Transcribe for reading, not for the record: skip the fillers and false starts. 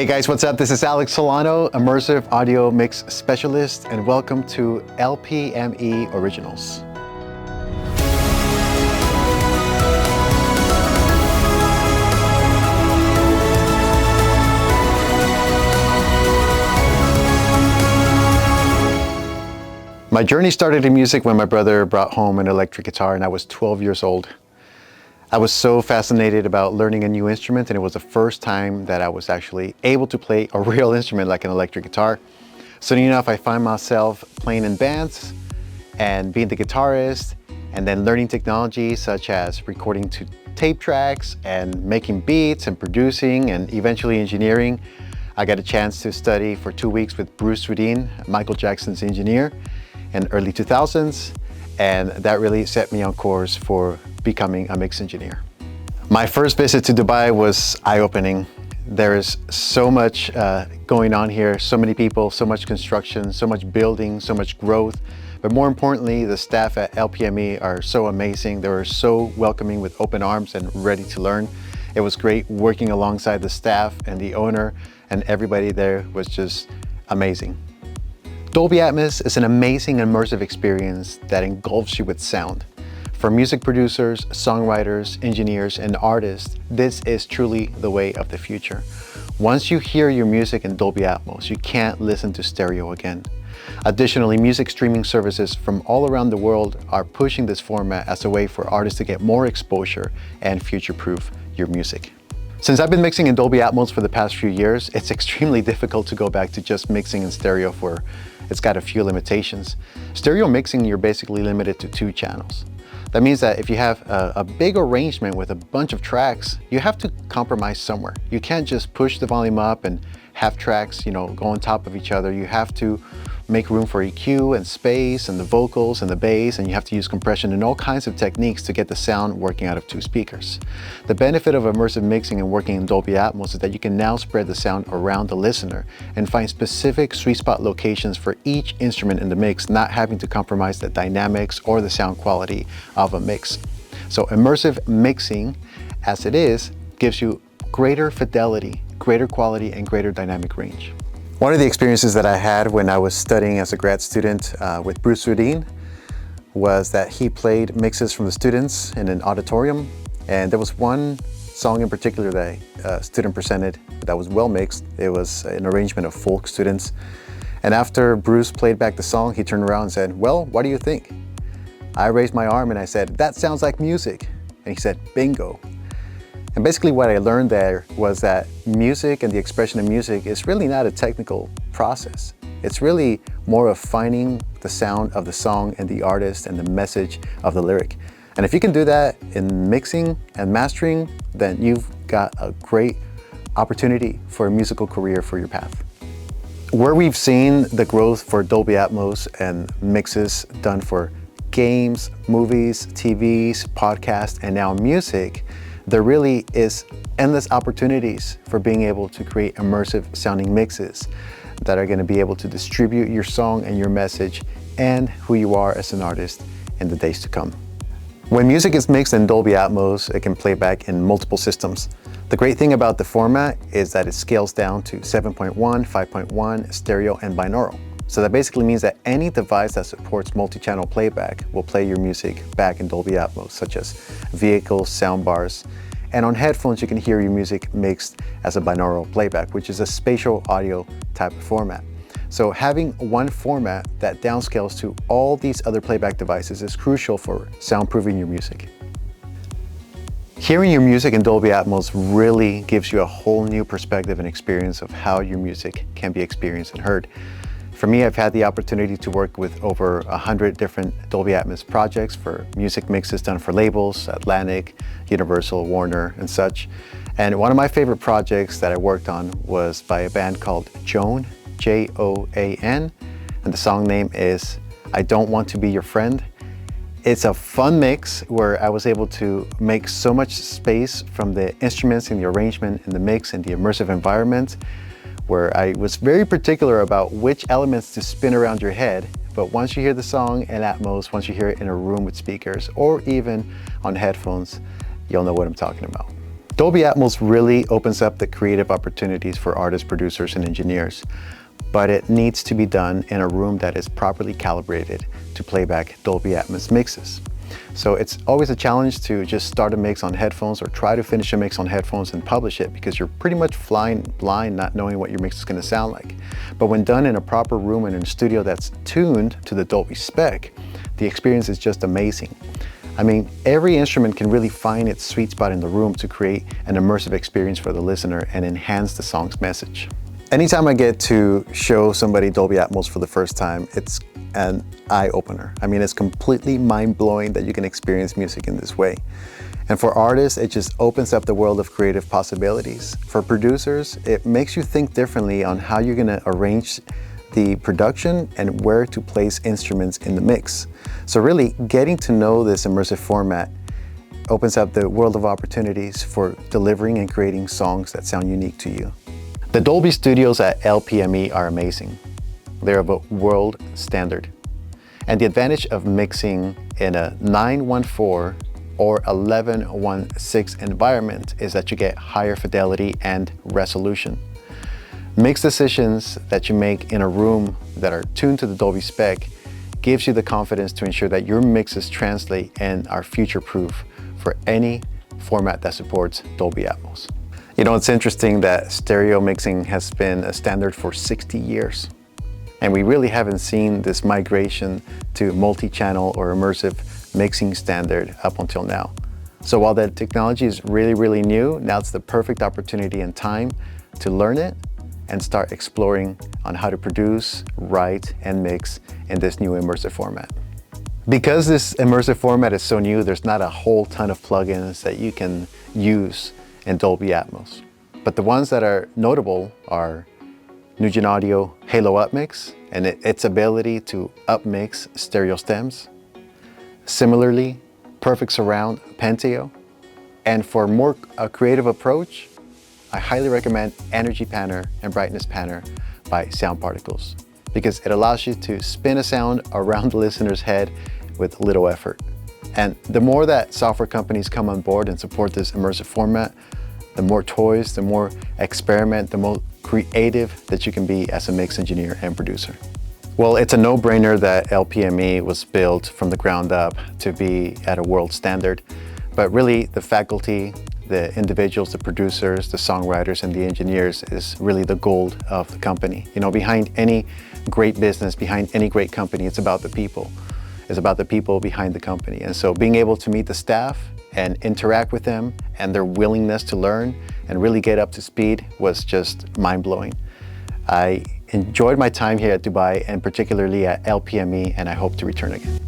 Hey guys, what's up? This is Alex Solano, Immersive Audio Mix Specialist, and welcome to LPME Originals. My journey started in music when my brother brought home an electric guitar and I was 12 years old. I was so fascinated about learning a new instrument, and it was the first time that I was actually able to play a real instrument like an electric guitar. Soon enough, I find myself playing in bands and being the guitarist, and then learning technology such as recording to tape tracks and making beats and producing and eventually engineering. I got a chance to study for 2 weeks with Bruce Swedien, Michael Jackson's engineer, in early 2000s, and that really set me on course for becoming a mix engineer. My first visit to Dubai was eye-opening. There is so much going on here, so many people, so much construction, so much building, so much growth. But more importantly, the staff at LPME are so amazing. They were so welcoming with open arms and ready to learn. It was great working alongside the staff and the owner, and everybody there was just amazing. Dolby Atmos is an amazing immersive experience that engulfs you with sound. For music producers, songwriters, engineers, and artists, this is truly the way of the future. Once you hear your music in Dolby Atmos, you can't listen to stereo again. Additionally, music streaming services from all around the world are pushing this format as a way for artists to get more exposure and future-proof your music. Since I've been mixing in Dolby Atmos for the past few years, it's extremely difficult to go back to just mixing in stereo, for it's got a few limitations. Stereo mixing, you're basically limited to 2 channels. That means that if you have a big arrangement with a bunch of tracks, you have to compromise somewhere. You can't just push the volume up and have tracks, go on top of each other. You have to make room for EQ and space and the vocals and the bass, and you have to use compression and all kinds of techniques to get the sound working out of 2 speakers. The benefit of immersive mixing and working in Dolby Atmos is that you can now spread the sound around the listener and find specific sweet spot locations for each instrument in the mix, not having to compromise the dynamics or the sound quality of a mix. So immersive mixing, as it is, gives you greater fidelity, greater quality, and greater dynamic range. One of the experiences that I had when I was studying as a grad student with Bruce Swedien was that he played mixes from the students in an auditorium, and there was one song in particular that a student presented that was well mixed. It was an arrangement of folk students, and after Bruce played back the song, he turned around and said, "Well, what do you think?" I raised my arm and I said, "That sounds like music." And he said, "Bingo." And basically what I learned there was that music and the expression of music is really not a technical process. It's really more of finding the sound of the song and the artist and the message of the lyric. And if you can do that in mixing and mastering, then you've got a great opportunity for a musical career for your path. Where we've seen the growth for Dolby Atmos and mixes done for games, movies, TVs, podcasts, and now music, there really is endless opportunities for being able to create immersive sounding mixes that are going to be able to distribute your song and your message and who you are as an artist in the days to come. When music is mixed in Dolby Atmos, it can play back in multiple systems. The great thing about the format is that it scales down to 7.1, 5.1, stereo, and binaural. So that basically means that any device that supports multi-channel playback will play your music back in Dolby Atmos, such as vehicles, soundbars, and on headphones you can hear your music mixed as a binaural playback, which is a spatial audio type of format. So having one format that downscales to all these other playback devices is crucial for soundproofing your music. Hearing your music in Dolby Atmos really gives you a whole new perspective and experience of how your music can be experienced and heard. For me, I've had the opportunity to work with over 100 different Dolby Atmos projects for music mixes done for labels, Atlantic, Universal, Warner, and such. And one of my favorite projects that I worked on was by a band called Joan, J-O-A-N, and the song name is I Don't Want to Be Your Friend. It's a fun mix where I was able to make so much space from the instruments and the arrangement and the mix and the immersive environment, where I was very particular about which elements to spin around your head. But once you hear the song in Atmos, once you hear it in a room with speakers or even on headphones, you'll know what I'm talking about. Dolby Atmos really opens up the creative opportunities for artists, producers, and engineers, but it needs to be done in a room that is properly calibrated to play back Dolby Atmos mixes. So it's always a challenge to just start a mix on headphones or try to finish a mix on headphones and publish it, because you're pretty much flying blind, not knowing what your mix is going to sound like. But when done in a proper room and in a studio that's tuned to the Dolby spec, the experience is just amazing. I mean, every instrument can really find its sweet spot in the room to create an immersive experience for the listener and enhance the song's message. Anytime I get to show somebody Dolby Atmos for the first time, it's an eye-opener. I mean, it's completely mind-blowing that you can experience music in this way. And for artists, it just opens up the world of creative possibilities. For producers, it makes you think differently on how you're gonna arrange the production and where to place instruments in the mix. So really, getting to know this immersive format opens up the world of opportunities for delivering and creating songs that sound unique to you. The Dolby Studios at LPME are amazing. They're of a world standard. And the advantage of mixing in a 914 or 1116 environment is that you get higher fidelity and resolution. Mix decisions that you make in a room that are tuned to the Dolby spec gives you the confidence to ensure that your mixes translate and are future-proof for any format that supports Dolby Atmos. You know, it's interesting that stereo mixing has been a standard for 60 years. And we really haven't seen this migration to multi-channel or immersive mixing standard up until now. So while the technology is really new, now it's the perfect opportunity and time to learn it and start exploring on how to produce, write, and mix in this new immersive format. Because this immersive format is so new, there's not a whole ton of plugins that you can use in Dolby Atmos. But the ones that are notable are Nugent Audio Halo Upmix and its ability to upmix stereo stems. Similarly, Perfect Surround Penteo. And for more creative approach, I highly recommend Energy Panner and Brightness Panner by Sound Particles, because it allows you to spin a sound around the listener's head with little effort. And the more that software companies come on board and support this immersive format, the more toys, the more experiment, the more creative that you can be as a mix engineer and producer. Well, it's a no-brainer that LPME was built from the ground up to be at a world standard, but really the faculty, the individuals, the producers, the songwriters, and the engineers is really the gold of the company. You know, behind any great business, behind any great company, it's about the people. It's about the people behind the company. And so being able to meet the staff and interact with them and their willingness to learn and really get up to speed was just mind-blowing. I enjoyed my time here at Dubai and particularly at LPME, and I hope to return again.